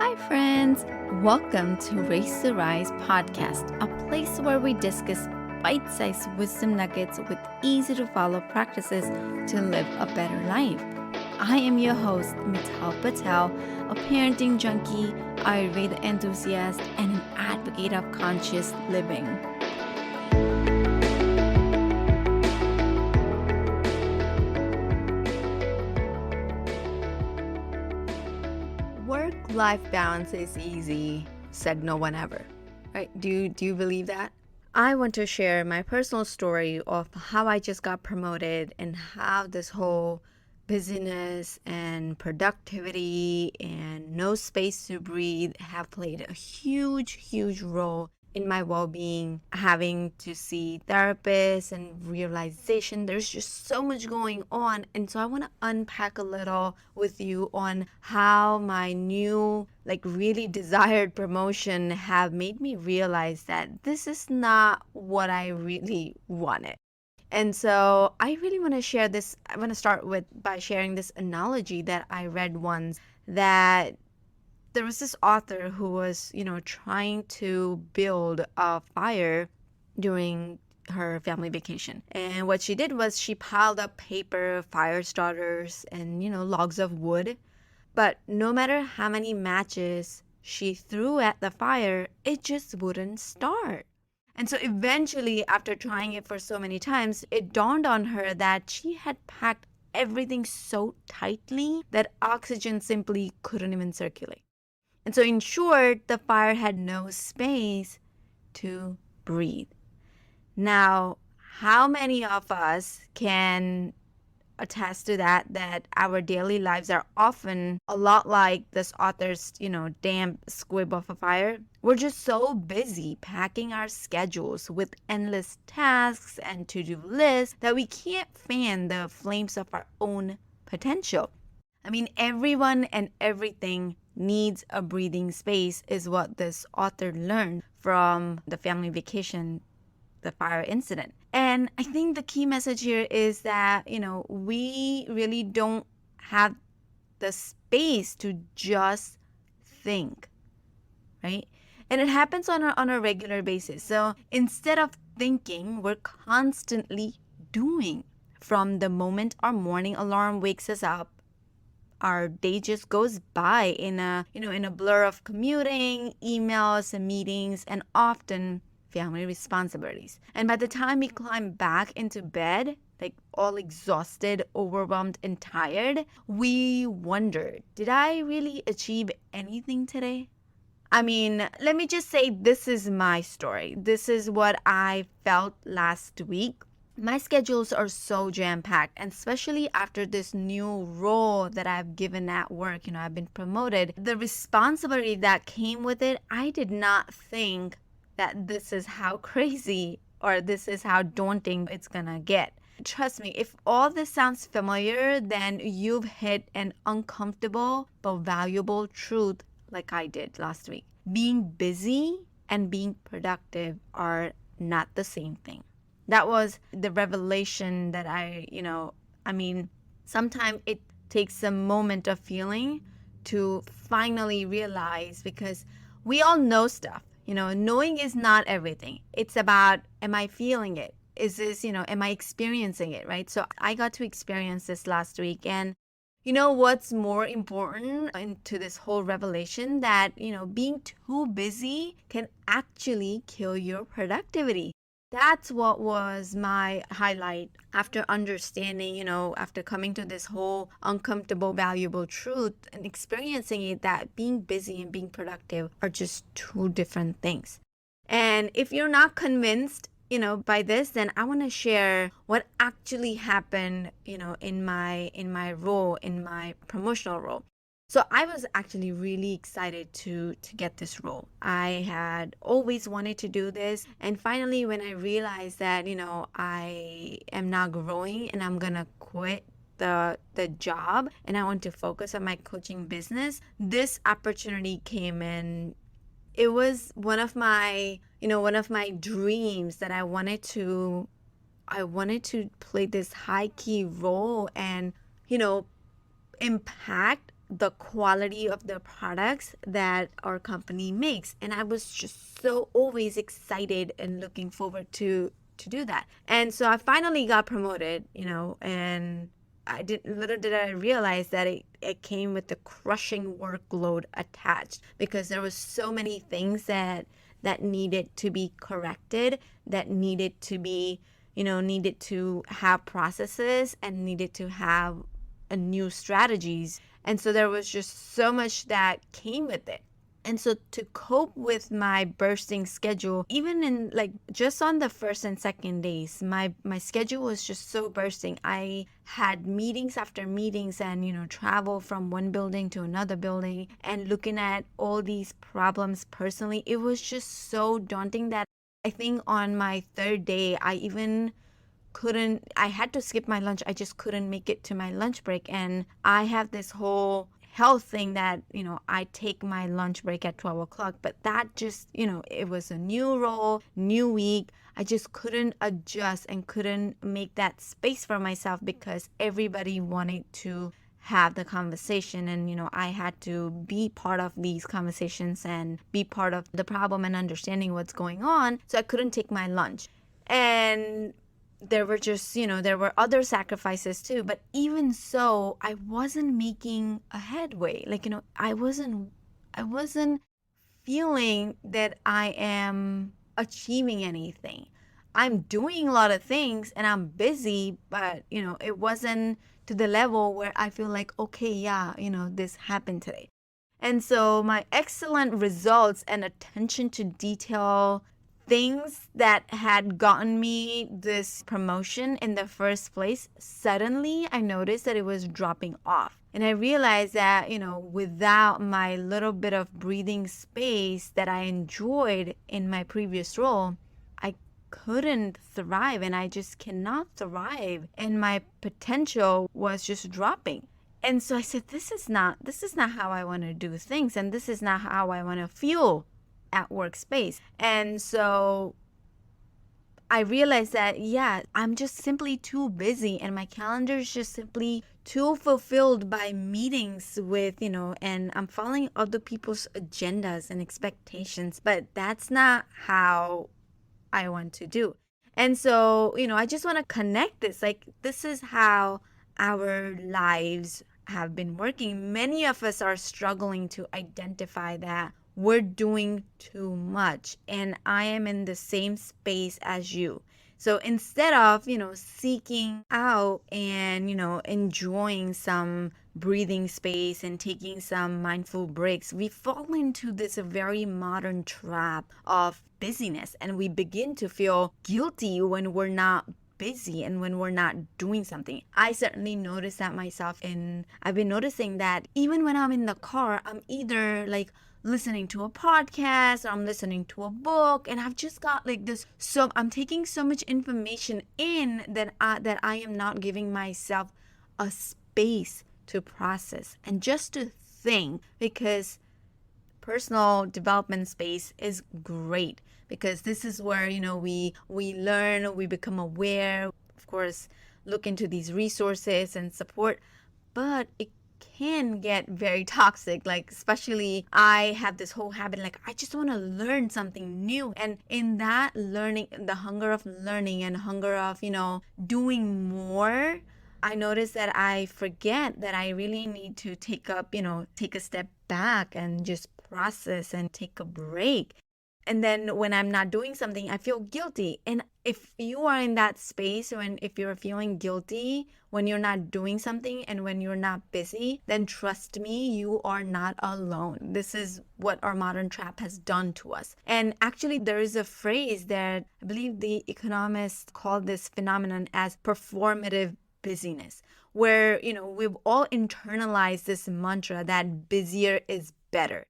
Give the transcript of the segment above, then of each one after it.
Hi, friends. Welcome to Race to Rise podcast, a place where we discuss bite sized wisdom nuggets with easy to follow practices to live a better life. I am your host, Mital Patel, a parenting junkie, Ayurveda enthusiast, and an advocate of conscious living. Work-life balance is easy, said no one ever. Right? Do you believe that? I want to share my personal story of how I just got promoted and how this whole busyness and productivity and no space to breathe have played a huge role in my well-being, having to see therapists and realization there's just so much going on. And so I want to unpack a little with you on how my new really desired promotion have made me realize that this is not what I really wanted. And so I really want to share this. I want to start by sharing this analogy that I read once, that there was this author who was, trying to build a fire during her family vacation. And what she did was she piled up paper, fire starters, and, logs of wood. But no matter how many matches she threw at the fire, it just wouldn't start. And so eventually, after trying it for so many times, it dawned on her that she had packed everything so tightly that oxygen simply couldn't even circulate. And so, in short, the fire had no space to breathe. Now, how many of us can attest to that our daily lives are often a lot like this author's, damp squib of a fire? We're just so busy packing our schedules with endless tasks and to-do lists that we can't fan the flames of our own potential. I mean, everyone and everything needs a breathing space, is what this author learned from the family vacation, the fire incident. And I think the key message here is that, we really don't have the space to just think, right? And it happens on a regular basis. So instead of thinking, we're constantly doing. From the moment our morning alarm wakes us up, our day just goes by in a blur of commuting, emails, and meetings, and often family responsibilities. And by the time we climb back into bed, all exhausted, overwhelmed, and tired, we wonder, did I really achieve anything today? I mean, let me just say, this is my story. This is what I felt last week. My schedules are so jam-packed, and especially after this new role that I've given at work, I've been promoted. The responsibility that came with it, I did not think that this is how crazy or this is how daunting it's gonna get. Trust me, if all this sounds familiar, then you've hit an uncomfortable but valuable truth like I did last week. Being busy and being productive are not the same thing. That was the revelation that sometimes it takes a moment of feeling to finally realize, because we all know stuff. Knowing is not everything. It's about, am I feeling it? Is this, am I experiencing it, right? So I got to experience this last week. And what's more important into this whole revelation, that, being too busy can actually kill your productivity. That's what was my highlight after understanding, after coming to this whole uncomfortable, valuable truth and experiencing it, that being busy and being productive are just two different things. And if you're not convinced, by this, then I want to share what actually happened, in my role, in my promotional role. So I was actually really excited to get this role. I had always wanted to do this. And finally, when I realized that, I am not growing and I'm going to quit the job and I want to focus on my coaching business, this opportunity came in. It was one of my dreams that I wanted to play this high key role and, impact the quality of the products that our company makes. And I was just so always excited and looking forward to do that. And so I finally got promoted, and little did I realize that it came with the crushing workload attached, because there was so many things that needed to be corrected, that needed to be, needed to have processes and needed to have a new strategies. And so there was just so much that came with it. And so to cope with my bursting schedule, even in like just on the first and second days, my schedule was just so bursting. I had meetings after meetings and, travel from one building to another building and looking at all these problems personally. It was just so daunting that I think on my third day, I had to skip my lunch. I just couldn't make it to my lunch break. And I have this whole health thing that, I take my lunch break at 12 o'clock, but that just, it was a new role, new week. I just couldn't adjust and couldn't make that space for myself because everybody wanted to have the conversation, and I had to be part of these conversations and be part of the problem and understanding what's going on. So I couldn't take my lunch. And there were just, there were other sacrifices too. But even so, I wasn't making a headway. Like, I wasn't feeling that I am achieving anything. I'm doing a lot of things and I'm busy, but, it wasn't to the level where I feel like, okay, yeah, this happened today. And so my excellent results and attention to detail, things that had gotten me this promotion in the first place, suddenly I noticed that it was dropping off. And I realized that, without my little bit of breathing space that I enjoyed in my previous role, I couldn't thrive, and I just cannot thrive. And my potential was just dropping. And so I said, this is not how I want to do things, and this is not how I want to feel at workspace. And so I realized that, yeah, I'm just simply too busy, and my calendar is just simply too fulfilled by meetings with, and I'm following other people's agendas and expectations, but that's not how I want to do. And so, I just want to connect this. Like, this is how our lives have been working. Many of us are struggling to identify that we're doing too much, and I am in the same space as you. So instead of, seeking out and, enjoying some breathing space and taking some mindful breaks, we fall into this very modern trap of busyness, and we begin to feel guilty when we're not busy and when we're not doing something. I certainly noticed that myself, and I've been noticing that even when I'm in the car, I'm either like listening to a podcast or I'm listening to a book, and I've just got like this, so I'm taking so much information in that I am not giving myself a space to process and just to think, because personal development space is great, because this is where, we learn, we become aware, of course, look into these resources and support. But it can get very toxic. Like, especially I have this whole habit, like I just want to learn something new, and in that learning, the hunger of learning and hunger of, doing more, I notice that I forget that I really need to take a step back and just process and take a break. And then when I'm not doing something, I feel guilty. And if you are in that space, if you're feeling guilty when you're not doing something and when you're not busy, then trust me, you are not alone. This is what our modern trap has done to us. And actually, there is a phrase that I believe the economists call this phenomenon as performative busyness, where, we've all internalized this mantra that busier is better.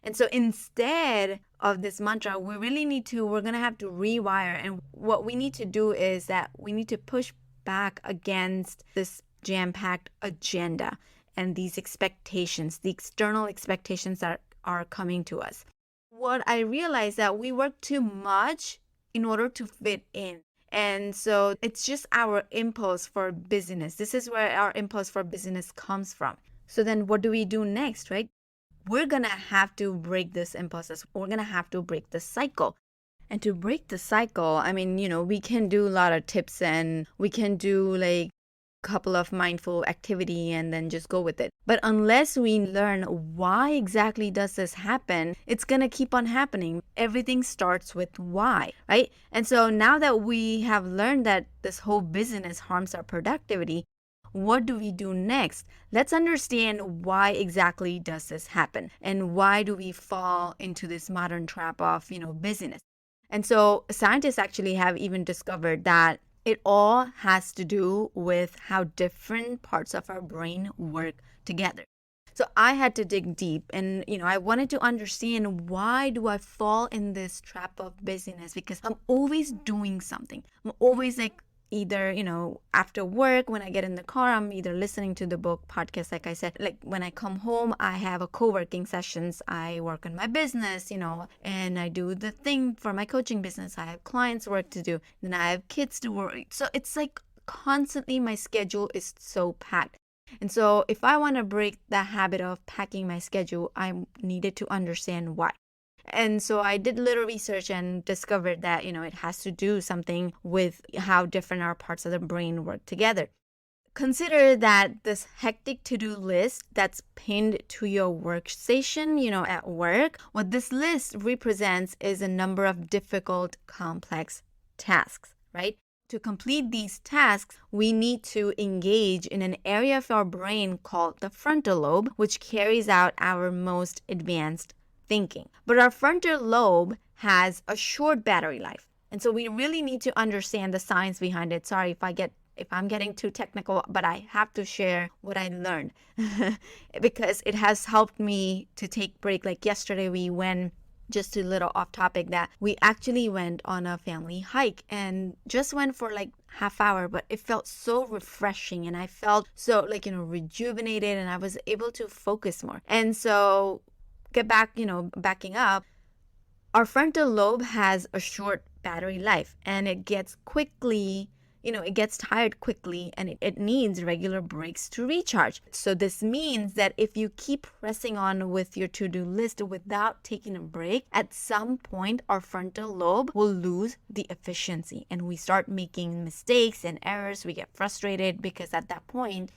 And so instead of this mantra, we're going to have to rewire. And what we need to do is that we need to push back against this jam-packed agenda and these expectations, the external expectations that are coming to us. What I realized that we work too much in order to fit in. And so it's just our impulse for busyness. This is where our impulse for busyness comes from. So then what do we do next, right? We're gonna have to break this impulses. We're gonna have to break the cycle. And to break the cycle, I mean, we can do a lot of tips and we can do like a couple of mindful activity and then just go with it. But unless we learn why exactly does this happen, it's going to keep on happening. Everything starts with why, right? And so now that we have learned that this whole busyness harms our productivity, what do we do next? Let's understand why exactly does this happen and why do we fall into this modern trap of, busyness. And so scientists actually have even discovered that it all has to do with how different parts of our brain work together. So I had to dig deep and I wanted to understand, why do I fall in this trap of busyness? Because I'm always doing something. I'm always like, either after work, when I get in the car, I'm either listening to the book podcast, like I said. Like when I come home, I have a co-working sessions, I work on my business, and I do the thing for my coaching business. I have clients work to do, then I have kids to worry. So it's like constantly my schedule is so packed. And so if I want to break the habit of packing my schedule, I needed to understand why. And so I did a little research and discovered that, it has to do something with how different our parts of the brain work together. Consider that this hectic to-do list that's pinned to your workstation, at work, what this list represents is a number of difficult, complex tasks, right? To complete these tasks, we need to engage in an area of our brain called the frontal lobe, which carries out our most advanced thinking. But our frontal lobe has a short battery life. And so we really need to understand the science behind it. Sorry if I'm getting too technical, but I have to share what I learned because it has helped me to take break. Like yesterday we went, just a little off topic, that we actually went on a family hike and just went for like half hour, but it felt so refreshing and I felt so like, rejuvenated, and I was able to focus more. And so backing up, our frontal lobe has a short battery life and it gets tired quickly, and it needs regular breaks to recharge. So this means that if you keep pressing on with your to-do list without taking a break, at some point our frontal lobe will lose the efficiency and we start making mistakes and errors. We get frustrated because at that point,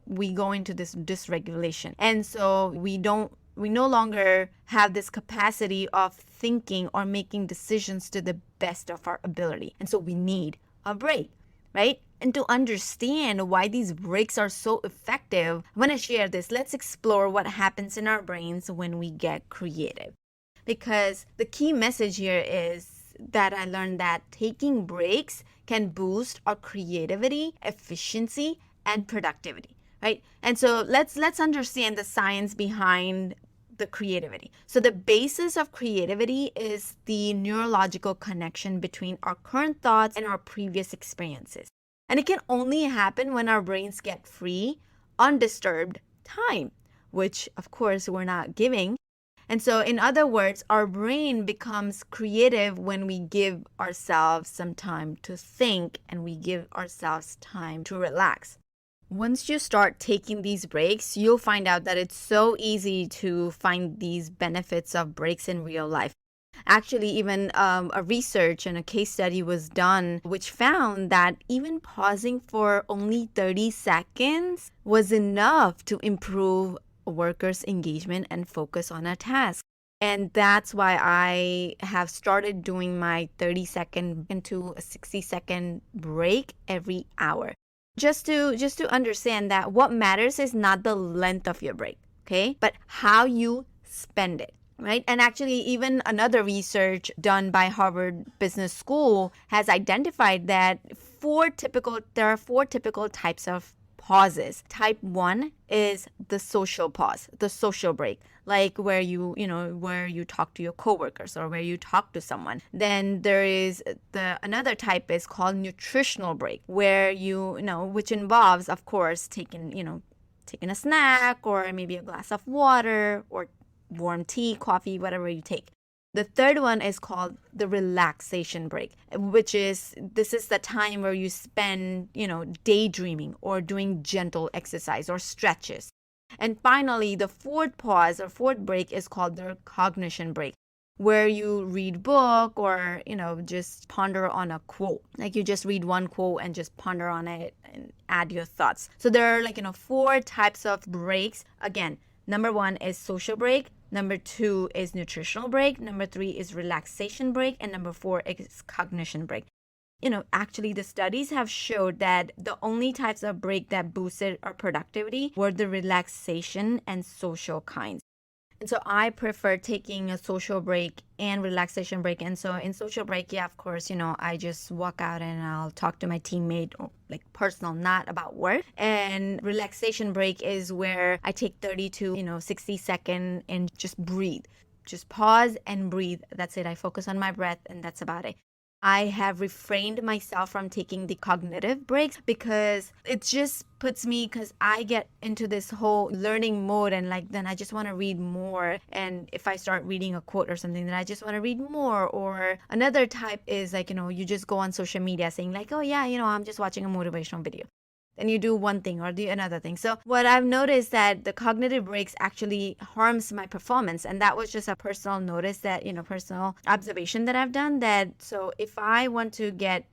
we go into this dysregulation. And so we no longer have this capacity of thinking or making decisions to the best of our ability. And so we need a break, right? And to understand why these breaks are so effective, I want to share this. Let's explore what happens in our brains when we get creative. Because the key message here is that I learned that taking breaks can boost our creativity, efficiency, and productivity. Right? And so let's understand the science behind the creativity. So the basis of creativity is the neurological connection between our current thoughts and our previous experiences. And it can only happen when our brains get free, undisturbed time, which of course we're not giving. And so in other words, our brain becomes creative when we give ourselves some time to think and we give ourselves time to relax. Once you start taking these breaks, you'll find out that it's so easy to find these benefits of breaks in real life. Actually, even a research and a case study was done, which found that even pausing for only 30 seconds was enough to improve workers' engagement and focus on a task. And that's why I have started doing my 30-second into a 60-second break every hour. Just to understand that what matters is not the length of your break, okay? But how you spend it, right? And actually, even another research done by Harvard Business School has identified that there are four typical types of pauses. Type 1 is the social pause, the social break, like where you talk to your coworkers or where you talk to someone. Then there is another type is called nutritional break, where which involves, of course, taking a snack or maybe a glass of water or warm tea, coffee, whatever you take. The third one is called the relaxation break, which is this is the time where you spend, daydreaming or doing gentle exercise or stretches. And finally, the fourth pause or fourth break is called the cognition break, where you read book or, just ponder on a quote. Like you just read one quote and just ponder on it and add your thoughts. So there are four types of breaks. Again, number one is social break. Number two is nutritional break. Number three is relaxation break. And number four is cognition break. Actually the studies have showed that the only types of break that boosted our productivity were the relaxation and social kinds. And so I prefer taking a social break and relaxation break. And so in social break, yeah, of course, I just walk out and I'll talk to my teammate, like personal, not about work. And relaxation break is where I take 30 to 60 seconds and just breathe. Just pause and breathe. That's it. I focus on my breath and that's about it. I have refrained myself from taking the cognitive breaks because it just puts me, because I get into this whole learning mode and then I just want to read more. And if I start reading a quote or something, then I just want to read more. Or another type is you just go on social media saying oh yeah, I'm just watching a motivational video. Then you do one thing or do another thing. So what I've noticed that the cognitive breaks actually harms my performance. And that was just a personal notice that, personal observation that I've done that. So if I want to get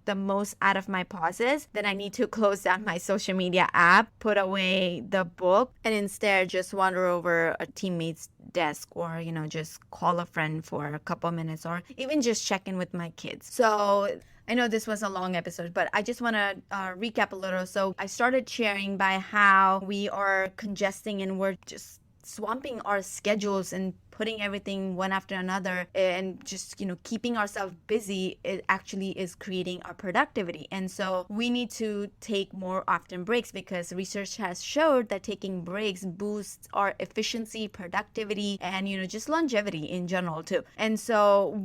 the most out of my pauses, then I need to close down my social media app, put away the book, and instead just wander over a teammate's desk or, just call a friend for a couple minutes or even just check in with my kids. So I know this was a long episode, but I just want to recap a little. So I started sharing by how we are congesting and we're just swamping our schedules and putting everything one after another and just keeping ourselves busy. It actually is creating our productivity. And so we need to take more often breaks because research has showed that taking breaks boosts our efficiency, productivity, and just longevity in general too. And so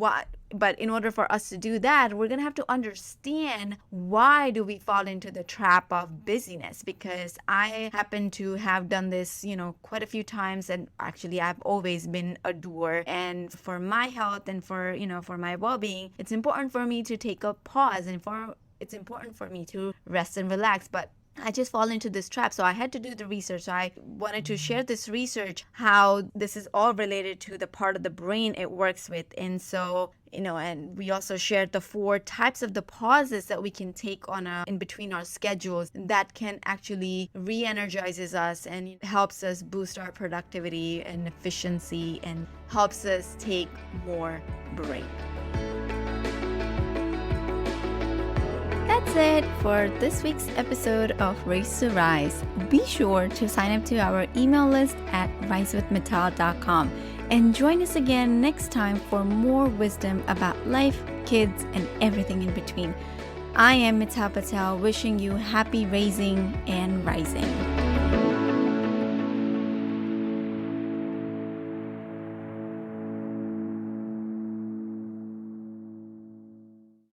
but in order for us to do that, we're going to have to understand why do we fall into the trap of busyness, because I happen to have done this, quite a few times. And actually, I've always been a doer. And for my health and for my well-being, it's important for me to take a pause and it's important for me to rest and relax. But I just fall into this trap. So I had to do the research. So I wanted to share this research, how this is all related to the part of the brain it works with. And so, and we also shared the four types of the pauses that we can take in between our schedules that can actually re-energizes us and helps us boost our productivity and efficiency and helps us take more break. That's it for this week's episode of Race to Rise. Be sure to sign up to our email list at risewithmittal.com and join us again next time for more wisdom about life, kids, and everything in between. I am Mittal Patel, wishing you happy raising and rising.